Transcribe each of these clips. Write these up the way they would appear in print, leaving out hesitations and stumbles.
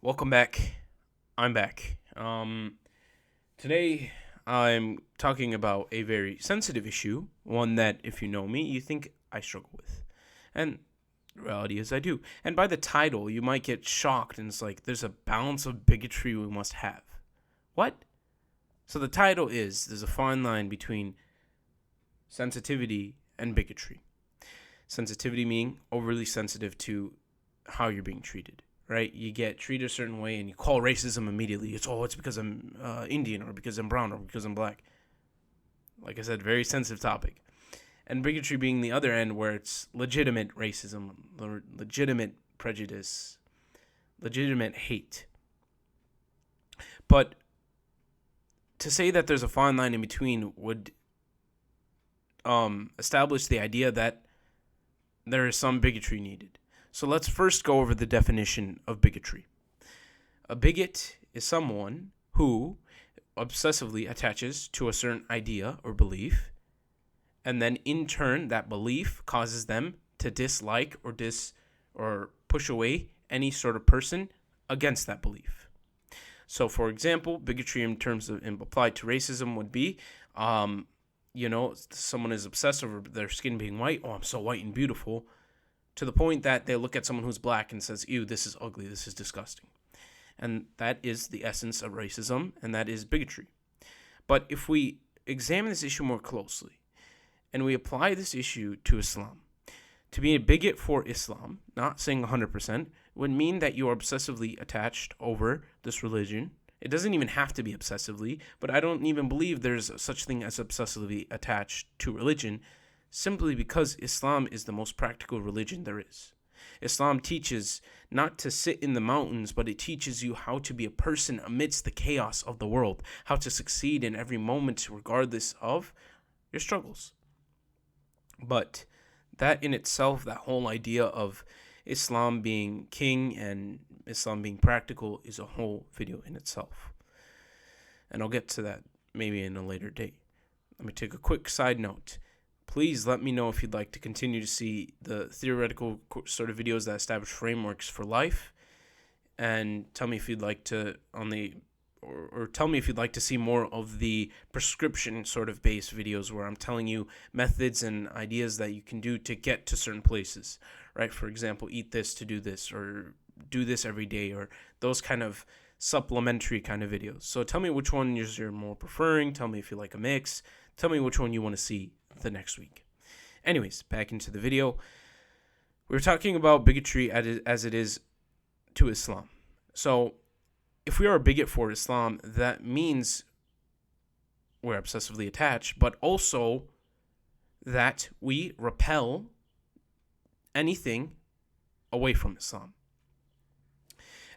Welcome back. I'm back. Today I'm talking about a very sensitive issue, one that, if you know me, you think I struggle with. And the reality is I do. And by the title, you might get shocked and it's like, there's a balance of bigotry we must have. What? So the title is, there's a fine line between sensitivity and bigotry. Sensitivity meaning overly sensitive to how you're being treated, right? You get treated a certain way and you call racism immediately. It's because I'm Indian or because I'm brown or because I'm black. Like I said, very sensitive topic. And bigotry being the other end where it's legitimate racism, legitimate prejudice, legitimate hate. But to say that there's a fine line in between would establish the idea that there is some bigotry needed. So let's first go over the definition of bigotry. A bigot is someone who obsessively attaches to a certain idea or belief, and then in turn that belief causes them to dislike or push away any sort of person against that belief. So for example, bigotry in terms of applied to racism would be someone is obsessed over their skin being white. Oh, I'm so white and beautiful. To the point that they look at someone who's black and says, ew, this is ugly, this is disgusting. And that is the essence of racism, and that is bigotry. But if we examine this issue more closely, and we apply this issue to Islam, to be a bigot for Islam, not saying 100%, would mean that you are obsessively attached over this religion. It doesn't even have to be obsessively, but I don't even believe there's such thing as obsessively attached to religion, simply because Islam is the most practical religion there is. Islam teaches not to sit in the mountains, but it teaches you how to be a person amidst the chaos of the world, how to succeed in every moment regardless of your struggles. But that in itself, that whole idea of Islam being king and Islam being practical is a whole video in itself. And I'll get to that maybe in a later date. Let me take a quick side note. Please let me know if you'd like to continue to see the theoretical sort of videos that establish frameworks for life, and tell me if you'd like to tell me if you'd like to see more of the prescription sort of based videos where I'm telling you methods and ideas that you can do to get to certain places, right? For example, eat this to do this, or do this every day, or those kind of supplementary kind of videos. So tell me which one you're more preferring. Tell me if you like a mix. Tell me which one you want to see the next week. Anyways, back into the video. We're talking about bigotry as it is to Islam. So if we are a bigot for Islam, that means we're obsessively attached, but also that we repel anything away from Islam.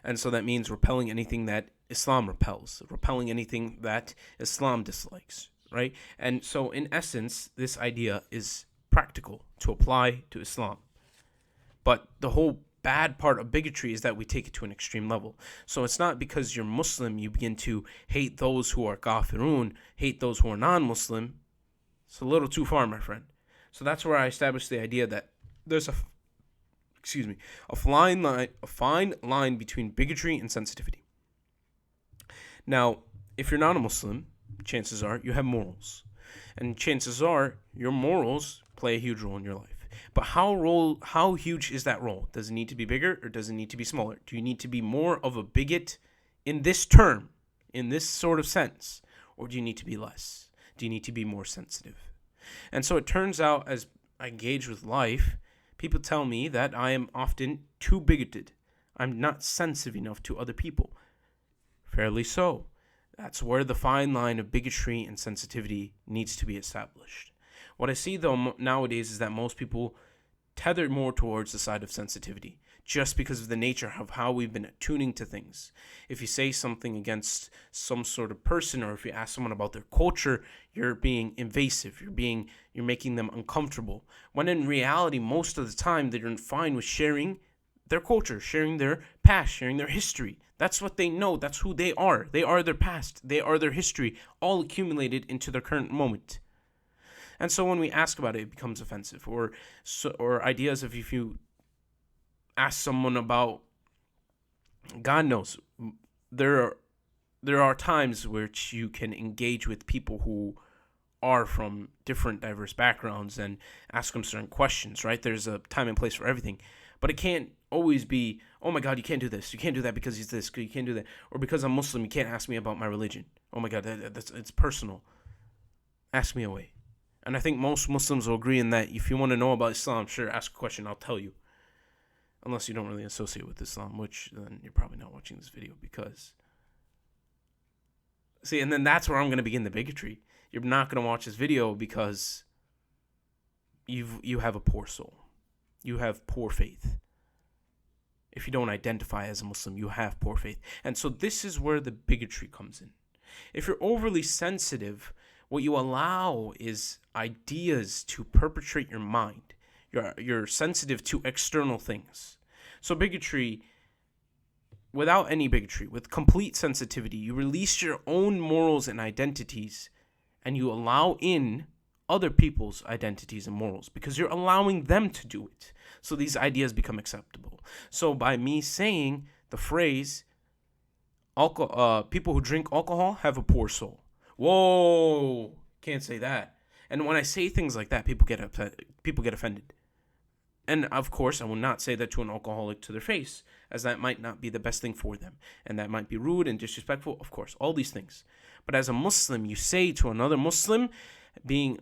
And so that means repelling anything that Islam repels, repelling anything that Islam dislikes, right? And so in essence, this idea is practical to apply to Islam. But the whole bad part of bigotry is that we take it to an extreme level. So it's not because you're Muslim you begin to hate those who are kafirun, hate those who are non-Muslim. It's a little too far, my friend. So that's where I established the idea that there's a fine line between bigotry and sensitivity. Now, if you're not a Muslim, chances are you have morals. And chances are your morals play a huge role in your life. But how huge is that role? Does it need to be bigger or does it need to be smaller? Do you need to be more of a bigot in this term, in this sort of sense? Or do you need to be less? Do you need to be more sensitive? And so it turns out, as I engage with life, people tell me that I am often too bigoted. I'm not sensitive enough to other people. Fairly so. That's where the fine line of bigotry and sensitivity needs to be established. What I see, though, nowadays is that most people tether more towards the side of sensitivity, just because of the nature of how we've been attuning to things. If you say something against some sort of person, or if you ask someone about their culture, you're being invasive. You're making them uncomfortable. When in reality, most of the time, they're fine with sharing their culture, sharing their past, sharing their history. That's what they know. That's who they are. They are their past. They are their history, all accumulated into their current moment. And so when we ask about it, it becomes offensive. Or ideas of if you ask someone about God knows there are there are times which you can engage with people who are from different diverse backgrounds and ask them certain questions, right? There's a time and place for everything. But it can't always be, oh my God, you can't do this. You can't do that because he's this. You can't do that. Or because I'm Muslim, you can't ask me about my religion. Oh my God, it's personal. Ask me away. And I think most Muslims will agree in that if you want to know about Islam, sure, ask a question, I'll tell you. Unless you don't really associate with Islam, which then you're probably not watching this video because... See, and then that's where I'm going to begin the bigotry. You're not going to watch this video because you have a poor soul. You have poor faith. If you don't identify as a Muslim, you have poor faith. And so this is where the bigotry comes in. If you're overly sensitive, what you allow is ideas to perpetrate your mind. You're sensitive to external things. So bigotry, without any bigotry, with complete sensitivity, you release your own morals and identities, and you allow in other people's identities and morals because you're allowing them to do it. So these ideas become acceptable. So by me saying the phrase, people who drink alcohol have a poor soul. Whoa, can't say that. And when I say things like that, people get upset, people get offended. And of course, I will not say that to an alcoholic to their face, as that might not be the best thing for them. And that might be rude and disrespectful, of course, all these things. But as a Muslim, you say to another Muslim, being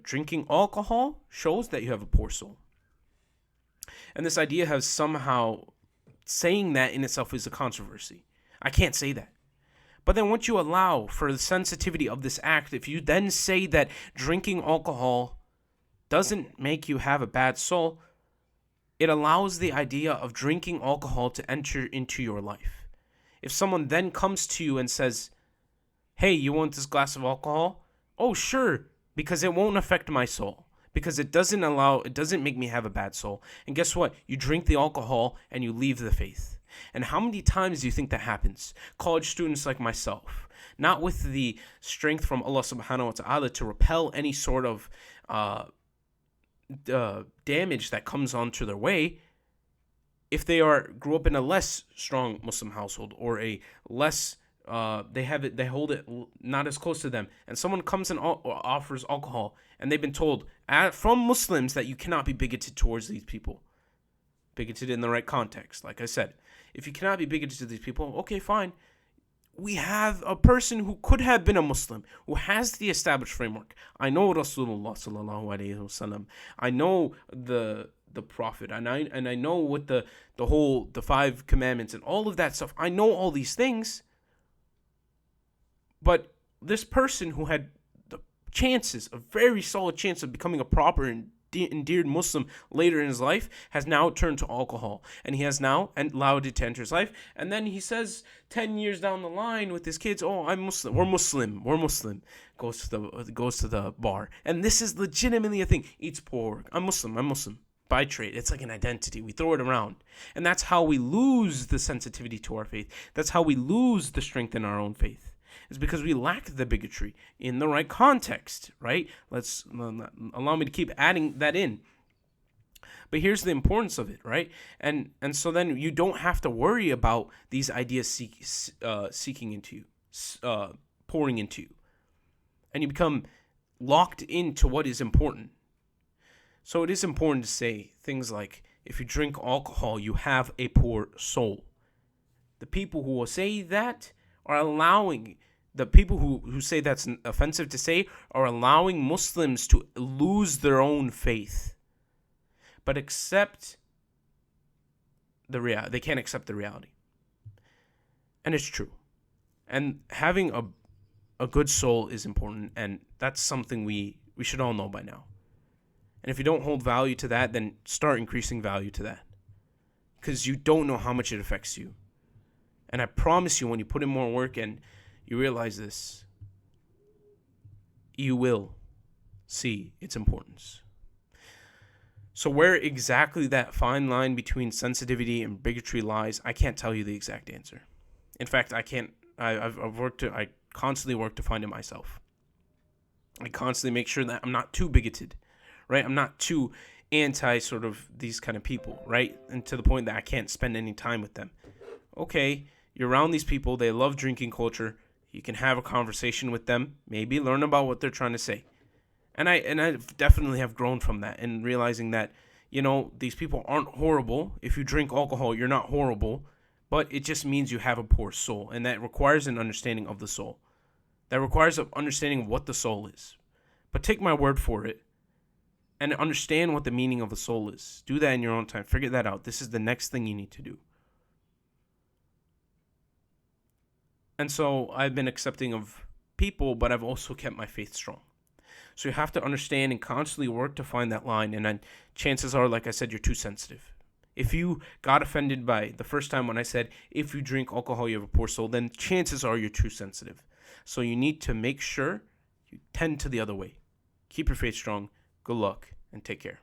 drinking alcohol shows that you have a poor soul. And this idea has somehow, saying that in itself is a controversy. I can't say that. But then once you allow for the sensitivity of this act, if you then say that drinking alcohol doesn't make you have a bad soul, it allows the idea of drinking alcohol to enter into your life. If someone then comes to you and says, hey, you want this glass of alcohol? Oh, sure, because it won't affect my soul. Because it doesn't make me have a bad soul. And guess what? You drink the alcohol and you leave the faith. And how many times do you think that happens? College students like myself, not with the strength from Allah subhanahu wa ta'ala to repel any sort of damage that comes onto their way, if they grew up in a less strong Muslim household or a less they hold it not as close to them, and someone comes and offers alcohol, and they've been told from Muslims that you cannot be bigoted towards these people. Bigoted in the right context, like I said. If you cannot be bigoted to these people, okay, fine. We have a person who could have been a Muslim, who has the established framework. I know Rasulullah sallallahu alaihi wasallam. I know the Prophet, and I know what the 5 commandments and all of that stuff. I know all these things. But this person who had the chances, a very solid chance of becoming a proper and endeared Muslim later in his life, has now turned to alcohol. And he has now allowed it to enter his life. And then he says 10 years down the line with his kids, oh, I'm Muslim. We're Muslim. Goes to the bar. And this is legitimately a thing. Eats pork. I'm Muslim. By trade. It's like an identity. We throw it around. And that's how we lose the sensitivity to our faith. That's how we lose the strength in our own faith. Is because we lack the bigotry in the right context, right? Let's allow me to keep adding that in. But here's the importance of it, right? And so then you don't have to worry about these ideas seeking into you, pouring into you. And you become locked into what is important. So it is important to say things like, if you drink alcohol, you have a poor soul. The people who will say that are allowing... The people who say that's offensive to say are allowing Muslims to lose their own faith. But accept the reality. They can't accept the reality. And it's true. And having a good soul is important, and that's something we should all know by now. And if you don't hold value to that, then start increasing value to that. Because you don't know how much it affects you. And I promise you, when you put in more work and you realize this, you will see its importance. So where exactly that fine line between sensitivity and bigotry lies, I can't tell you the exact answer. In fact, I can't. I constantly work to find it myself. I constantly make sure that I'm not too bigoted, right? I'm not too anti sort of these kind of people, right? And to the point that I can't spend any time with them. okay, you're around these people, they love drinking culture. You can have a conversation with them, maybe learn about what they're trying to say. And I definitely have grown from that and realizing that, these people aren't horrible. If you drink alcohol, you're not horrible, but it just means you have a poor soul, and that requires an understanding of the soul. That requires an understanding of what the soul is. But take my word for it and understand what the meaning of the soul is. Do that in your own time. Figure that out. This is the next thing you need to do. And so I've been accepting of people, but I've also kept my faith strong. So you have to understand and constantly work to find that line. And then chances are, like I said, you're too sensitive. If you got offended by the first time when I said, if you drink alcohol, you have a poor soul, then chances are you're too sensitive. So you need to make sure you tend to the other way. Keep your faith strong. Good luck and take care.